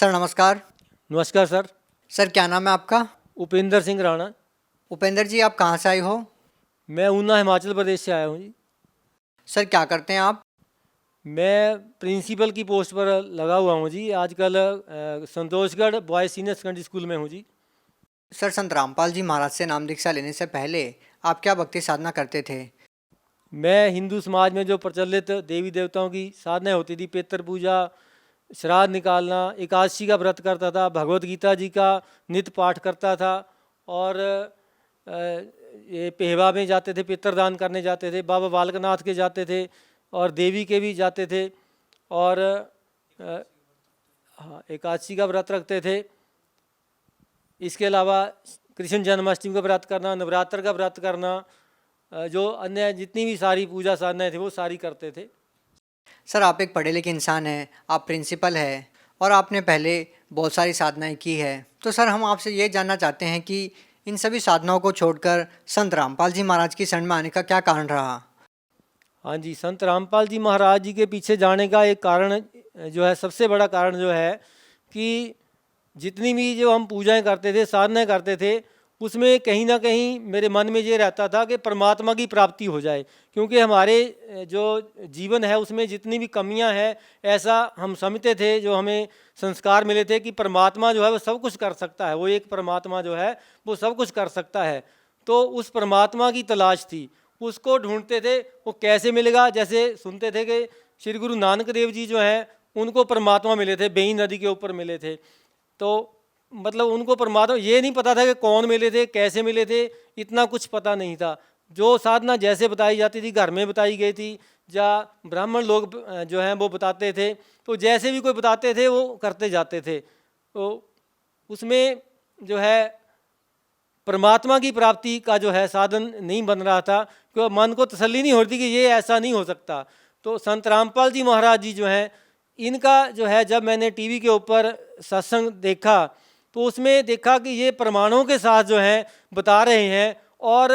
Sir नमस्कार। नमस्कार sir. Sir क्या नाम है आपका? उपेंद्र सिंह राणा। उपेंद्र जी, आप कहाँ से आए हो? मैं ऊना हिमाचल प्रदेश से आया हूँ जी। सर क्या करते हैं आप? मैं प्रिंसिपल की पोस्ट पर लगा हुआ हूँ जी। आजकल Santoshgarh boys senior secondary school में हूँ जी। सर संत रामपाल जी महाराज से नाम दीक्षा लेने से पहले आप क्या भक्ति साधना करते थे? मैं हिंदू समाज में जो प्रचलित देवी देवताओं की साधना होती थी, पितृ पूजा, श्राद्ध निकालना, एकादशी का व्रत करता था, भगवत गीता जी का नित्य पाठ करता था और ये पेहवा में जाते थे, पितरदान करने जाते थे, बाबा बालकनाथ के जाते थे और देवी के भी जाते थे और हाँ एकादशी का व्रत रखते थे। इसके अलावा कृष्ण जन्माष्टमी का व्रत करना, नवरात्र का व्रत करना, जो अन्य जितनी भी सारी पूजा साधनाएं थी वो सारी करते थे। सर आप एक पढ़े लिखे इंसान हैं, आप प्रिंसिपल हैं और आपने पहले बहुत सारी साधनाएं की है। तो सर हम आपसे ये जानना चाहते हैं कि इन सभी साधनाओं को छोड़कर संत रामपाल जी महाराज की शरण में आने का क्या कारण रहा? हाँ जी, संत रामपाल जी महाराज जी के पीछे जाने का एक कारण जो है, सबसे बड़ा कारण जो है कि जितनी भी जो हम पूजाएं करते थे, साधनाएं करते थे, उसमें कहीं ना कहीं मेरे मन में ये रहता था कि परमात्मा की प्राप्ति हो जाए। क्योंकि हमारे जो जीवन है उसमें जितनी भी कमियां हैं, ऐसा हम समझते थे, जो हमें संस्कार मिले थे कि परमात्मा जो है वो सब कुछ कर सकता है, वो एक परमात्मा जो है वो सब कुछ कर सकता है। तो उस परमात्मा की तलाश थी, उसको ढूंढते थे। वो कैसे मिलेगा? जैसे सुनते थे कि श्री गुरु नानक देव जी जो हैं उनको परमात्मा मिले थे, बेई नदी के ऊपर मिले थे। तो मतलब उनको परमात्मा ये नहीं पता था कि कौन मिले थे, कैसे मिले थे, इतना कुछ पता नहीं था। जो साधना जैसे बताई जाती थी, घर में बताई गई थी, या ब्राह्मण लोग जो हैं वो बताते थे, तो जैसे भी कोई बताते थे वो करते जाते थे। तो उसमें जो है परमात्मा की प्राप्ति का जो है साधन नहीं बन रहा था, क्योंकि मन को तसल्ली नहीं होती कि ये ऐसा नहीं हो सकता। तो संत रामपाल जी महाराज जी जो हैं, इनका जो है जब मैंने टीवी के ऊपर सत्संग देखा तो उसमें देखा कि ये प्रमाणों के साथ जो है बता रहे हैं, और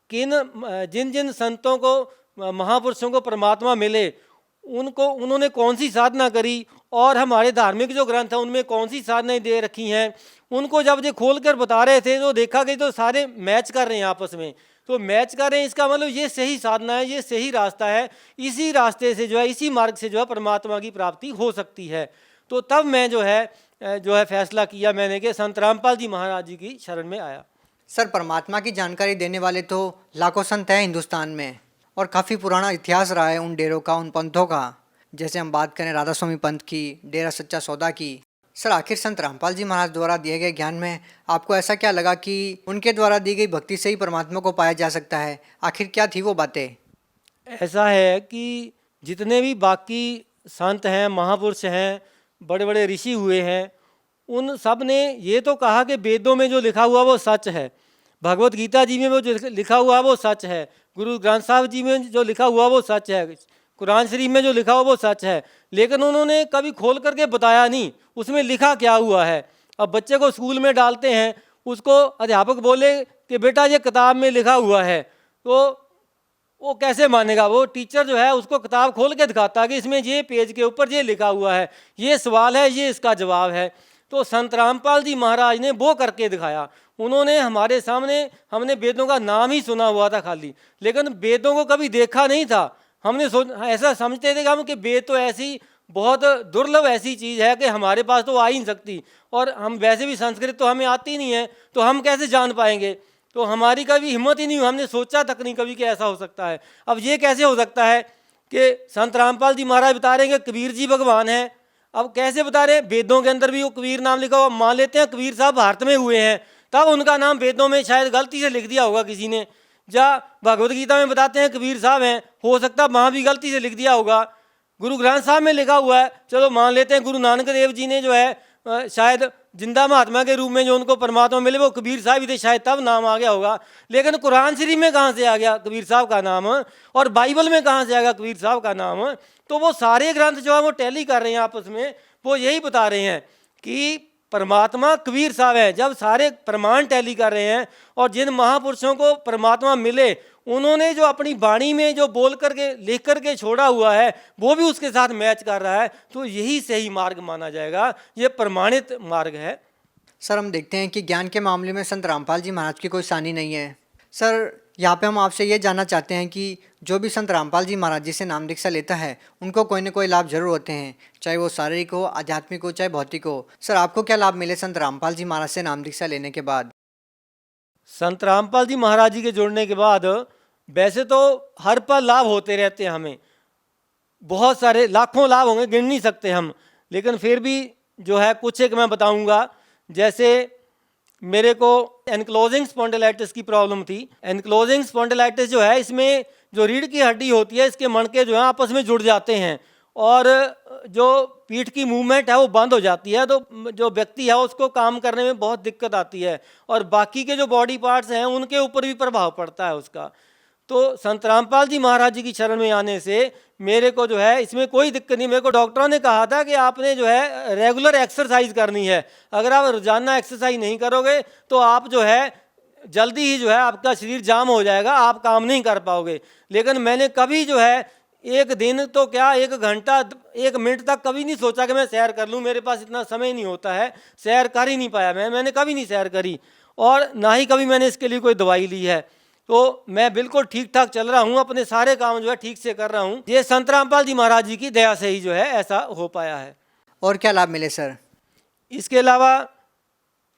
किन जिन जिन संतों को, महापुरुषों को परमात्मा मिले, उनको उन्होंने कौन सी साधना करी, और हमारे धार्मिक जो ग्रंथ हैं उनमें कौन सी साधनाएं दे रखी हैं, उनको जब ये खोल कर बता रहे थे तो देखा कि तो सारे मैच कर रहे हैं आपस में। तो मैच कर रहे हैं, इसका मतलब ये सही साधना है, ये सही रास्ता है, इसी रास्ते से जो है, इसी मार्ग से जो है परमात्मा की प्राप्ति हो सकती है। तो तब मैं जो है फैसला किया मैंने कि संत रामपाल जी महाराज जी की शरण में आया। सर परमात्मा की जानकारी देने वाले तो लाखों संत हैं हिंदुस्तान में, और काफ़ी पुराना इतिहास रहा है उन डेरों का, उन पंथों का। जैसे हम बात करें राधा स्वामी पंथ की, डेरा सच्चा सौदा की। सर आखिर संत रामपाल जी महाराज द्वारा दिए गए ज्ञान में आपको ऐसा क्या लगा कि उनके द्वारा दी गई भक्ति से ही परमात्मा को पाया जा सकता है? आखिर क्या थी वो बातें? ऐसा है कि जितने भी बाकी संत हैं, महापुरुष हैं, बड़े बड़े ऋषि हुए हैं, उन सब ने ये तो कहा कि वेदों में जो लिखा हुआ वो सच है, भगवत गीता जी में वो जो लिखा हुआ वो सच है, गुरु ग्रंथ साहब जी में जो लिखा हुआ वो सच है, कुरान शरीफ में जो लिखा हुआ वो सच है। लेकिन उन्होंने कभी खोल करके बताया नहीं उसमें लिखा क्या हुआ है। अब बच्चे को स्कूल में डालते हैं, उसको अध्यापक बोले कि बेटा ये किताब में लिखा हुआ है, तो वो कैसे मानेगा? वो टीचर जो है उसको किताब खोल के दिखाता है कि इसमें ये पेज के ऊपर ये लिखा हुआ है, ये सवाल है, ये इसका जवाब है। तो संत रामपाल जी महाराज ने वो करके दिखाया। उन्होंने हमारे सामने, हमने वेदों का नाम ही सुना हुआ था खाली, लेकिन वेदों को कभी देखा नहीं था। हमने ऐसा समझते थे कि हम कि वेद तो ऐसी बहुत दुर्लभ ऐसी चीज़ है कि हमारे पास तो आ ही नहीं सकती, और हम वैसे भी संस्कृत तो हमें आती नहीं है, तो हम कैसे जान पाएंगे? तो हमारी कभी हिम्मत ही नहीं हुई, हमने सोचा तक नहीं कभी कि ऐसा हो सकता है। अब ये कैसे हो सकता है कि संत रामपाल जी महाराज बता रहे हैं कि कबीर जी भगवान हैं। अब कैसे बता रहे हैं? वेदों के अंदर भी वो कबीर नाम लिखा हुआ, मान लेते हैं कबीर साहब भारत में हुए हैं, तब उनका नाम वेदों में शायद गलती से लिख दिया होगा किसी ने। या भगवत गीता में बताते हैं कबीर साहब हैं, हो सकता है वहाँ भी गलती से लिख दिया होगा। गुरु ग्रंथ साहब में लिखा हुआ है, चलो मान लेते हैं गुरु नानक देव जी ने जो है शायद जिंदा महात्मा के रूप में जो उनको परमात्मा मिले वो कबीर साहब ही थे, शायद तब नाम आ गया होगा। लेकिन कुरान शरीफ में कहाँ से आ गया कबीर साहब का नाम, और बाइबल में कहाँ से आ गया कबीर साहब का नाम? तो वो सारे ग्रंथ जो है वो टैली कर रहे हैं आपस में, वो यही बता रहे हैं कि परमात्मा कबीर साहब हैं। जब सारे प्रमाण टैली कर रहे हैं और जिन महापुरुषों को परमात्मा मिले उन्होंने जो अपनी वाणी में जो बोल करके लिख करके छोड़ा हुआ है वो भी उसके साथ मैच कर रहा है, तो यही सही मार्ग माना जाएगा, ये प्रमाणित मार्ग है। सर हम देखते हैं कि ज्ञान के मामले में संत रामपाल जी महाराज की कोई सानी नहीं है। सर यहाँ पे हम आपसे ये जानना चाहते हैं कि जो भी संत रामपाल जी महाराज जी से नाम दीक्षा लेता है उनको कोई ना कोई लाभ जरूर होते हैं, चाहे वो शारीरिक हो, आध्यात्मिक हो, चाहे भौतिक हो। सर आपको क्या लाभ मिले संत रामपाल जी महाराज से नाम दीक्षा लेने के बाद? संत रामपाल जी महाराज जी के जुड़ने के बाद वैसे तो हर पल लाभ होते रहते हैं, हमें बहुत सारे लाखों लाभ होंगे, गिन नहीं सकते हम, लेकिन फिर भी जो है कुछ एक मैं बताऊंगा। जैसे मेरे को एनक्लोजिंग स्पॉन्डिलाइटिस की प्रॉब्लम थी। एनक्लोजिंग स्पॉन्डिलाइटिस जो है, इसमें जो रीढ़ की हड्डी होती है इसके मणके जो है आपस में जुड़ जाते हैं और जो पीठ की मूवमेंट है वो बंद हो जाती है, तो जो व्यक्ति है उसको काम करने में बहुत दिक्कत आती है और बाकी के जो बॉडी पार्ट्स हैं उनके ऊपर भी प्रभाव पड़ता है उसका। तो संत रामपाल जी महाराज जी की शरण में आने से मेरे को जो है इसमें कोई दिक्कत नहीं। मेरे को डॉक्टरों ने कहा था कि आपने जो है रेगुलर एक्सरसाइज करनी है, अगर आप रोजाना एक्सरसाइज नहीं करोगे तो आप जो है जल्दी ही जो है आपका शरीर जाम हो जाएगा, आप काम नहीं कर पाओगे। लेकिन मैंने कभी जो है एक दिन तो क्या, एक घंटा, एक मिनट तक कभी नहीं सोचा कि मैं सैर कर लूँ, मेरे पास इतना समय नहीं होता है, सैर कर ही नहीं पाया। मैंने कभी नहीं सैर करी और ना ही कभी मैंने इसके लिए कोई दवाई ली है। तो मैं बिल्कुल ठीक ठाक चल रहा हूँ, अपने सारे काम जो है ठीक से कर रहा हूँ। ये संत रामपाल जी महाराज जी की दया से ही जो है ऐसा हो पाया है। और क्या लाभ मिले सर? इसके अलावा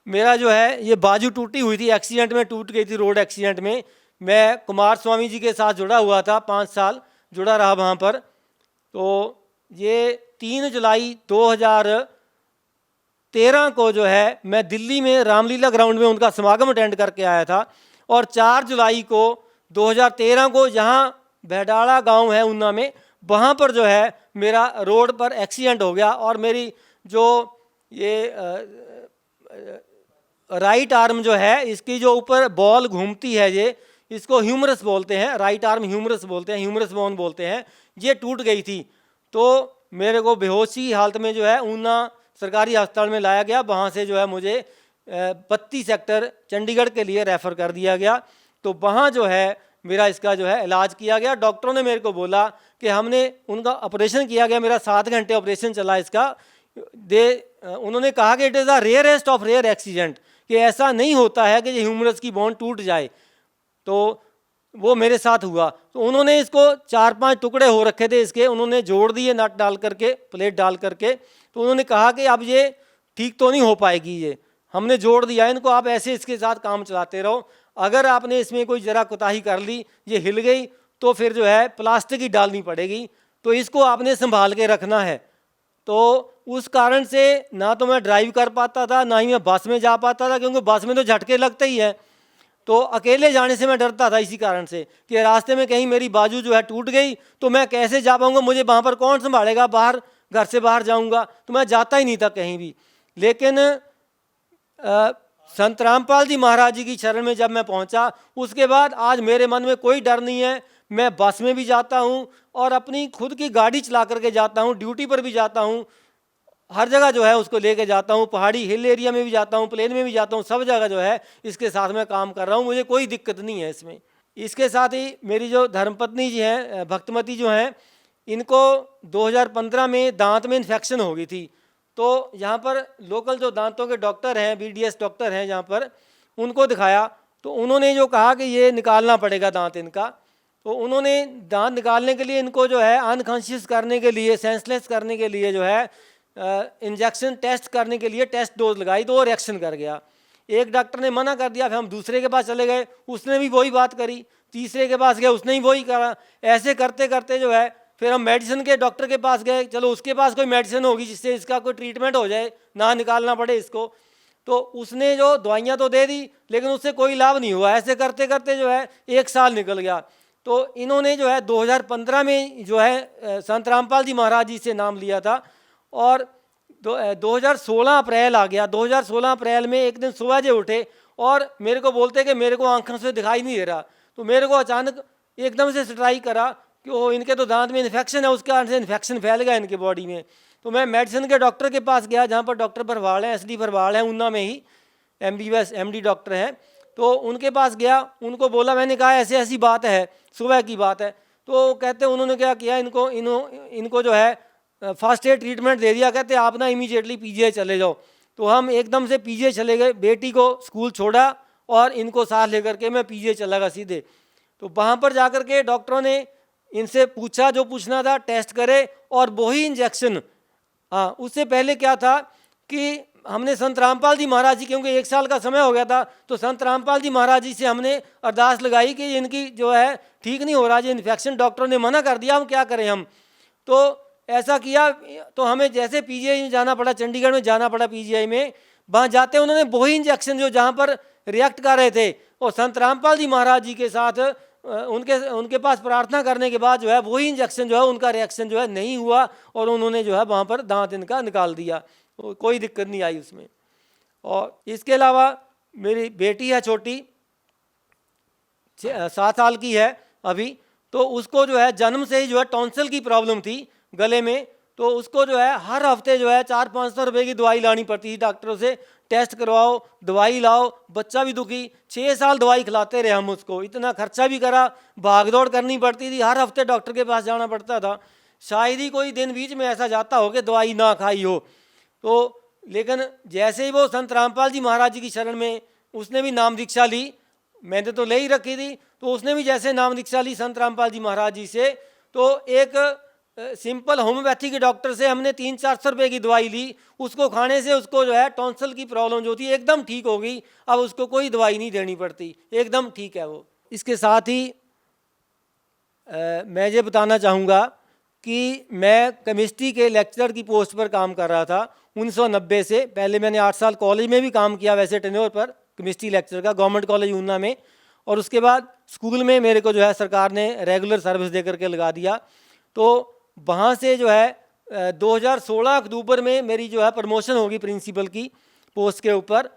मेरा जो है ये बाजू टूटी हुई थी, एक्सीडेंट में टूट गई थी, रोड एक्सीडेंट में। मैं कुमार स्वामी जी के साथ जुड़ा हुआ था, 5 साल जुड़ा रहा वहाँ पर। तो ये 3 जुलाई 2013 को जो है मैं दिल्ली में रामलीला ग्राउंड में उनका समागम अटेंड करके आया था और 4 जुलाई को 2013 को जहाँ भैडाड़ा गांव है ऊना में, वहाँ पर जो है मेरा रोड पर एक्सीडेंट हो गया और मेरी जो ये राइट आर्म जो है इसकी जो ऊपर बॉल घूमती है, ये इसको ह्यूमरस बोलते हैं, राइट आर्म ह्यूमरस बोलते हैं, ह्यूमरस बोन बोलते हैं, ये टूट गई थी। तो मेरे को बेहोशी हालत में जो है ऊना सरकारी अस्पताल में लाया गया, वहाँ से जो है मुझे 32 सेक्टर चंडीगढ़ के लिए रेफ़र कर दिया गया। तो वहाँ जो है मेरा इसका जो है इलाज किया गया। डॉक्टरों ने मेरे को बोला कि हमने उनका ऑपरेशन किया गया, मेरा 7 घंटे ऑपरेशन चला इसका। उन्होंने कहा कि it is a rarest of rare accident, कि ऐसा नहीं होता है कि ये ह्यूमरस की बोन टूट जाए। तो वो मेरे साथ हुआ। तो उन्होंने इसको 4-5 टुकड़े हो रखे थे इसके, उन्होंने जोड़ दिए नट डाल करके, प्लेट डाल करके। तो उन्होंने कहा कि अब ये ठीक तो नहीं हो पाएगी, ये हमने जोड़ दिया इनको, आप ऐसे इसके साथ काम चलाते रहो। अगर आपने इसमें कोई ज़रा कोताही कर ली, ये हिल गई, तो फिर जो है प्लास्टिक ही डालनी पड़ेगी, तो इसको आपने संभाल के रखना है। तो उस कारण से ना तो मैं ड्राइव कर पाता था, ना ही मैं बस में जा पाता था, क्योंकि बस में तो झटके लगते ही है। तो अकेले जाने से मैं डरता था इसी कारण से कि रास्ते में कहीं मेरी बाजू जो है टूट गई तो मैं कैसे जा पाऊँगा, मुझे वहाँ पर कौन संभालेगा, बाहर घर से बाहर जाऊँगा, तो मैं जाता ही नहीं था कहीं भी। लेकिन संत रामपाल जी महाराज जी की शरण में जब मैं पहुंचा, उसके बाद आज मेरे मन में कोई डर नहीं है। मैं बस में भी जाता हूं और अपनी खुद की गाड़ी चला करके जाता हूं, ड्यूटी पर भी जाता हूं, हर जगह जो है उसको लेके जाता हूं, पहाड़ी हिल एरिया में भी जाता हूं, प्लेन में भी जाता हूं, सब जगह जो है इसके साथ मैं काम कर रहा हूं, मुझे कोई दिक्कत नहीं है इसमें। इसके साथ ही मेरी जो धर्मपत्नी जी हैं, भक्तमती जो हैं, इनको 2015 में दांत में इन्फेक्शन हो गई थी। तो यहाँ पर लोकल जो दांतों के डॉक्टर हैं, BDS डॉक्टर हैं यहाँ पर, उनको दिखाया। तो उन्होंने जो कहा कि ये निकालना पड़ेगा दांत इनका। तो उन्होंने दांत निकालने के लिए इनको जो है अनकॉन्शियस करने के लिए, सेंसलेस करने के लिए जो है इंजेक्शन टेस्ट करने के लिए टेस्ट डोज लगाई, तो वो रिएक्शन कर गया। एक डॉक्टर ने मना कर दिया, फिर हम दूसरे के पास चले गए, उसने भी वही बात करी, तीसरे के पास गए, उसने भी वही करा। ऐसे करते करते जो है फिर हम मेडिसिन के डॉक्टर के पास गए, चलो उसके पास कोई मेडिसिन होगी जिससे इसका कोई ट्रीटमेंट हो जाए, ना निकालना पड़े इसको। तो उसने जो दवाइयाँ तो दे दी, लेकिन उससे कोई लाभ नहीं हुआ। ऐसे करते करते जो है 1 साल निकल गया। तो इन्होंने जो है 2015 में जो है संत रामपाल जी महाराज जी से नाम लिया था और 2016 अप्रैल आ गया। 2016 अप्रैल में एक दिन सुबह जे उठे और मेरे को बोलते कि मेरे को आंखों से दिखाई नहीं दे रहा। तो मेरे को अचानक एकदम से स्ट्राइक करा कि वो इनके तो दांत में इन्फेक्शन है, उसके कारण से इन्फेक्शन फैल गया इनके बॉडी में। तो मैं मेडिसिन के डॉक्टर के पास गया, जहाँ पर डॉक्टर भरवाल हैं, SD भरवाल हैं, ऊना में ही MBBS MD डॉक्टर हैं। तो उनके पास गया, उनको बोला, मैंने कहा ऐसे ऐसी बात है, सुबह की बात है। तो कहते उन्होंने क्या किया, इनको जो है फर्स्ट एड ट्रीटमेंट दे दिया। कहते आप ना इमीडिएटली PGI चले जाओ। तो हम एकदम से PGI चले गए, बेटी को स्कूल छोड़ा और इनको साथ लेकर के मैं PGI चला गया सीधे। तो वहाँ पर जाकर के डॉक्टरों ने इनसे पूछा जो पूछना था, टेस्ट करे और वही इंजेक्शन। हाँ, उससे पहले क्या था कि हमने संत रामपाल जी महाराज जी, क्योंकि 1 साल का समय हो गया था, तो संत रामपाल जी महाराज जी से हमने अरदास लगाई कि इनकी जो है ठीक नहीं हो रहा, जो इन्फेक्शन डॉक्टरों ने मना कर दिया, हम क्या करें हम। तो ऐसा किया, तो हमें जैसे PGI में जाना पड़ा, चंडीगढ़ में जाना पड़ा PGI में। वहाँ जाते उन्होंने वही इंजेक्शन जो जहाँ पर रिएक्ट कर रहे थे, और संत रामपाल जी महाराज जी के साथ उनके पास प्रार्थना करने के बाद जो है वही इंजेक्शन जो है उनका रिएक्शन जो है नहीं हुआ, और उन्होंने जो है वहाँ पर दांत इनका निकाल दिया, कोई दिक्कत नहीं आई उसमें। और इसके अलावा मेरी बेटी है छोटी, 7 साल की है अभी। तो उसको जो है जन्म से ही जो है टॉन्सिल की प्रॉब्लम थी गले में। तो उसको जो है हर हफ्ते जो है 400-500 रुपये की दवाई लानी पड़ती थी डॉक्टरों से, टेस्ट करवाओ, दवाई लाओ, बच्चा भी दुखी। 6 साल दवाई खिलाते रहे हम उसको, इतना खर्चा भी करा, भाग दौड़ करनी पड़ती थी, हर हफ्ते डॉक्टर के पास जाना पड़ता था। शायद ही कोई दिन बीच में ऐसा जाता हो कि दवाई ना खाई हो। तो लेकिन जैसे ही वो संत रामपाल जी महाराज जी की शरण में, उसने भी नाम दीक्षा ली, मैंने तो ले ही रखी थी, तो उसने भी जैसे नाम दीक्षा ली संत रामपाल जी महाराज जी से, तो एक सिंपल होम्योपैथी के डॉक्टर से हमने 300-400 रुपये की दवाई ली। उसको खाने से उसको जो है टॉन्सिल की प्रॉब्लम जो थी एकदम ठीक हो गई, अब उसको कोई दवाई नहीं देनी पड़ती, एकदम ठीक है वो। इसके साथ ही मैं ये बताना चाहूँगा कि मैं केमिस्ट्री के लेक्चरर की पोस्ट पर काम कर रहा था 1990 से। पहले मैंने 8 साल कॉलेज में भी काम किया वैसे टेन्योर पर, केमिस्ट्री लेक्चर का, गवर्नमेंट कॉलेज ऊना में। और उसके बाद स्कूल में मेरे को जो है सरकार ने रेगुलर सर्विस दे करके लगा दिया। तो वहाँ से जो है 2016 अक्टूबर में मेरी जो है प्रमोशन होगी प्रिंसिपल की पोस्ट के ऊपर,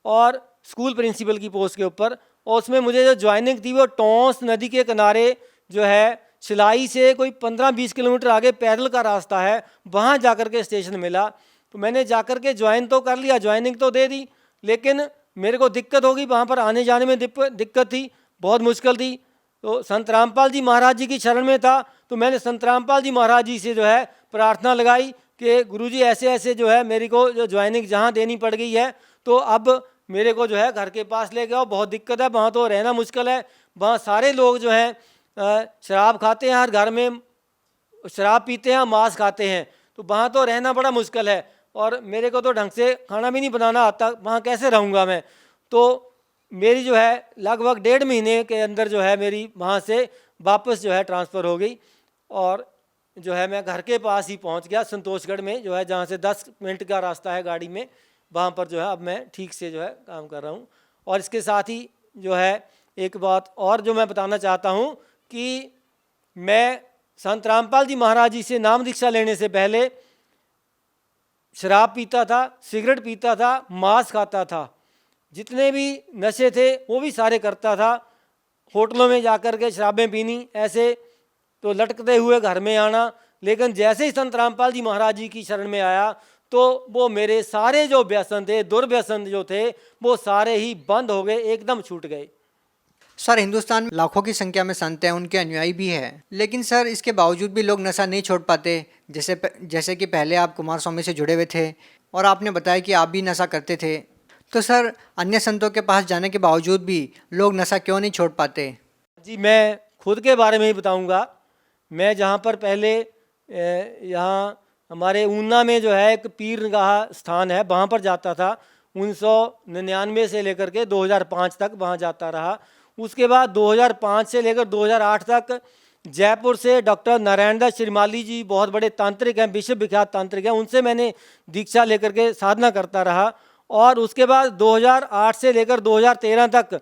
और स्कूल प्रिंसिपल की पोस्ट के ऊपर। और उसमें मुझे जो ज्वाइनिंग थी वो टोंस नदी के किनारे जो है सिलाई से कोई 15-20 किलोमीटर आगे पैदल का रास्ता है, वहाँ जाकर के स्टेशन मिला। तो मैंने जाकर के ज्वाइन तो कर लिया, ज्वाइनिंग तो दे दी, लेकिन मेरे को दिक्कत होगी, वहाँ पर आने जाने में दिक्कत थी, बहुत मुश्किल थी। तो संत रामपाल जी महाराज जी की शरण में था, तो मैंने संत रामपाल जी महाराज जी से जो है प्रार्थना लगाई कि गुरुजी ऐसे ऐसे जो है मेरे को जो ज्वाइनिंग जहाँ देनी पड़ गई है, तो अब मेरे को जो है घर के पास ले गया, बहुत दिक्कत है, वहाँ तो रहना मुश्किल है। वहाँ सारे लोग जो हैं शराब खाते हैं, हर घर में शराब पीते हैं, मांस खाते हैं, तो वहाँ तो रहना बड़ा मुश्किल है। और मेरे को तो ढंग से खाना भी नहीं बनाना आता, वहाँ कैसे रहूँगा मैं। तो मेरी जो है लगभग 1.5 महीने के अंदर जो है मेरी वहाँ से वापस जो है ट्रांसफ़र हो गई, और जो है मैं घर के पास ही पहुँच गया संतोषगढ़ में, जो है जहाँ से 10 मिनट का रास्ता है गाड़ी में, वहाँ पर जो है अब मैं ठीक से जो है काम कर रहा हूँ। और इसके साथ ही जो है एक बात और जो मैं बताना चाहता हूँ कि मैं संत रामपाल जी महाराज जी से नाम दीक्षा लेने से पहले शराब पीता था, सिगरेट पीता था, मांस खाता था, जितने भी नशे थे वो भी सारे करता था। होटलों में जाकर के शराबें पीनी, ऐसे तो लटकते हुए घर में आना। लेकिन जैसे ही संत रामपाल जी महाराज जी की शरण में आया, तो वो मेरे सारे जो व्यसन थे, दुर्व्यसन जो थे, वो सारे ही बंद हो गए, एकदम छूट गए। सर, हिंदुस्तान में लाखों की संख्या में संत हैं, उनके अनुयायी भी हैं, लेकिन सर इसके बावजूद भी लोग नशा नहीं छोड़ पाते। जैसे कि पहले आप कुमार स्वामी से जुड़े हुए थे और आपने बताया कि आप भी नशा करते थे, तो सर अन्य संतों के पास जाने के बावजूद भी लोग नशा क्यों नहीं छोड़ पाते? जी, मैं खुद के बारे में ही बताऊंगा। मैं जहाँ पर पहले यहाँ हमारे ऊना में जो है एक पीरगाह स्थान है, वहाँ पर जाता था 1999 से लेकर के 2005 तक वहाँ जाता रहा। उसके बाद 2005 से लेकर 2008 तक जयपुर से डॉक्टर नारायण दास श्रीमाली जी, बहुत बड़े तांत्रिक हैं, विश्व विख्यात तांत्रिक हैं, उनसे मैंने दीक्षा लेकर के साधना करता रहा। और उसके बाद 2008 से लेकर 2013 तक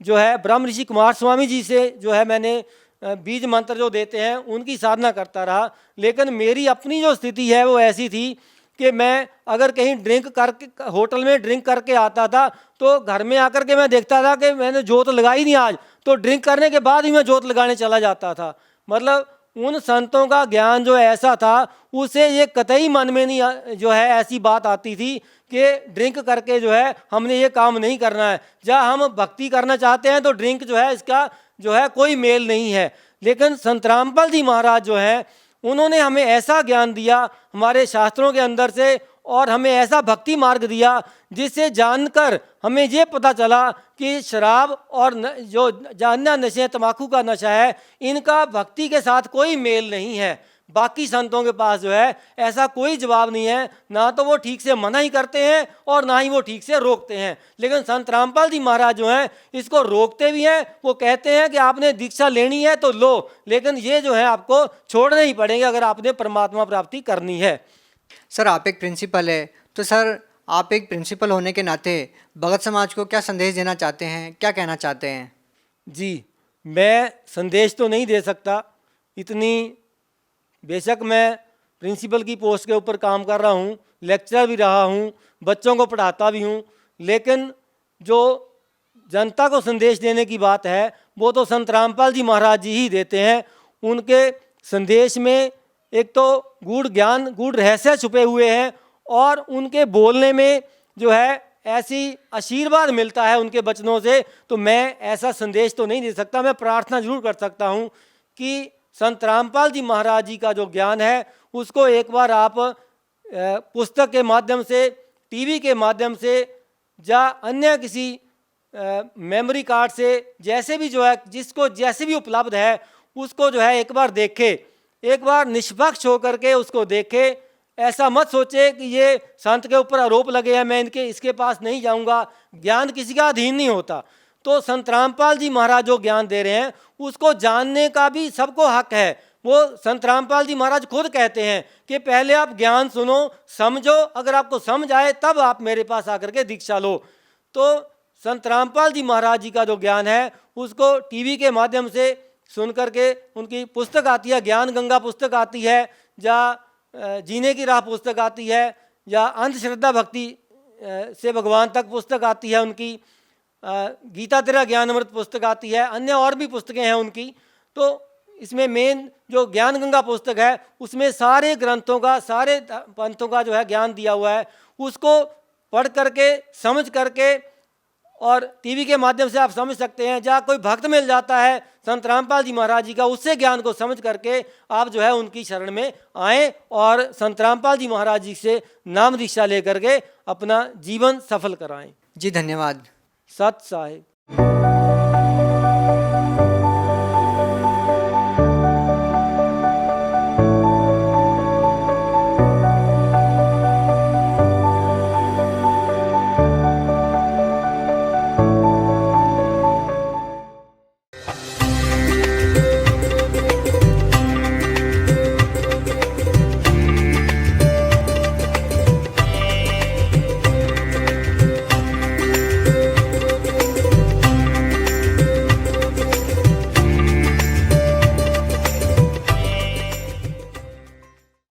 जो है ब्रह्म ऋषि कुमार स्वामी जी से जो है मैंने बीज मंत्र जो देते हैं उनकी साधना करता रहा। लेकिन मेरी अपनी जो स्थिति है वो ऐसी थी कि मैं अगर कहीं ड्रिंक करके, होटल में ड्रिंक करके आता था, तो घर में आकर के मैं देखता था कि मैंने जोत लगाई नहीं आज, तो ड्रिंक करने के बाद ही मैं जोत लगाने चला जाता था। मतलब उन संतों का ज्ञान जो ऐसा था, उसे ये कतई मन में नहीं जो है ऐसी बात आती थी कि ड्रिंक करके जो है हमने ये काम नहीं करना है। जहाँ हम भक्ति करना चाहते हैं तो ड्रिंक जो है इसका जो है कोई मेल नहीं है। लेकिन संत रामपाल जी महाराज जो है उन्होंने हमें ऐसा ज्ञान दिया हमारे शास्त्रों के अंदर से, और हमें ऐसा भक्ति मार्ग दिया जिससे जानकर हमें ये पता चला कि शराब और जो अन्य नशे तंबाकू का नशा है, इनका भक्ति के साथ कोई मेल नहीं है। बाकी संतों के पास जो है ऐसा कोई जवाब नहीं है, ना तो वो ठीक से मना ही करते हैं और ना ही वो ठीक से रोकते हैं। लेकिन संत रामपाल जी महाराज जो हैं इसको रोकते भी हैं। वो कहते हैं कि आपने दीक्षा लेनी है तो लो, लेकिन ये जो है आपको छोड़ने ही पड़ेंगे अगर आपने परमात्मा प्राप्ति करनी है। सर, आप एक प्रिंसिपल है, तो सर आप एक प्रिंसिपल होने के नाते भगत समाज को क्या संदेश देना चाहते हैं, क्या कहना चाहते हैं? जी, मैं संदेश तो नहीं दे सकता इतनी, बेशक मैं प्रिंसिपल की पोस्ट के ऊपर काम कर रहा हूँ, लेक्चरर भी रहा हूँ, बच्चों को पढ़ाता भी हूँ, लेकिन जो जनता को संदेश देने की बात है वो तो संत रामपाल जी महाराज जी ही देते हैं। उनके संदेश में एक तो गूढ़ ज्ञान, गूढ़ रहस्य छुपे हुए हैं, और उनके बोलने में जो है ऐसी आशीर्वाद मिलता है उनके वचनों से। तो मैं ऐसा संदेश तो नहीं दे सकता, मैं प्रार्थना जरूर कर सकता हूँ कि संत रामपाल जी महाराज जी का जो ज्ञान है उसको एक बार आप पुस्तक के माध्यम से, टीवी के माध्यम से या अन्य किसी मेमोरी कार्ड से, जैसे भी जो है जिसको जैसे भी उपलब्ध है उसको जो है एक बार देखे, एक बार निष्पक्ष होकर के उसको देखे। ऐसा मत सोचे कि ये संत के ऊपर आरोप लगे हैं, मैं इसके पास नहीं जाऊंगा। ज्ञान किसी का अधीन नहीं होता। तो संत रामपाल जी महाराज जो ज्ञान दे रहे हैं उसको जानने का भी सबको हक है। वो संत रामपाल जी महाराज खुद कहते हैं कि पहले आप ज्ञान सुनो, समझो, अगर आपको समझ आए तब आप मेरे पास आकर के दीक्षा लो। तो संत रामपाल जी महाराज जी का जो ज्ञान है उसको टीवी के माध्यम से सुन करके, उनकी पुस्तक आती है, ज्ञान गंगा पुस्तक आती है, या जीने की राह पुस्तक आती है, या अंधश्रद्धा भक्ति से भगवान तक पुस्तक आती है उनकी, गीता तेरा ज्ञान अमृत पुस्तक आती है, अन्य और भी पुस्तकें हैं उनकी। तो इसमें मेन जो ज्ञान गंगा पुस्तक है उसमें सारे ग्रंथों का, सारे पंथों का जो है ज्ञान दिया हुआ है। उसको पढ़ करके, समझ करके, और टीवी के माध्यम से आप समझ सकते हैं। जहाँ कोई भक्त मिल जाता है संत रामपाल जी महाराज जी का, उससे ज्ञान को समझ करके आप जो है उनकी शरण में आएँ और संत रामपाल जी महाराज जी से नाम दीक्षा लेकर के अपना जीवन सफल कराएं। जी, धन्यवाद। सत साहिब।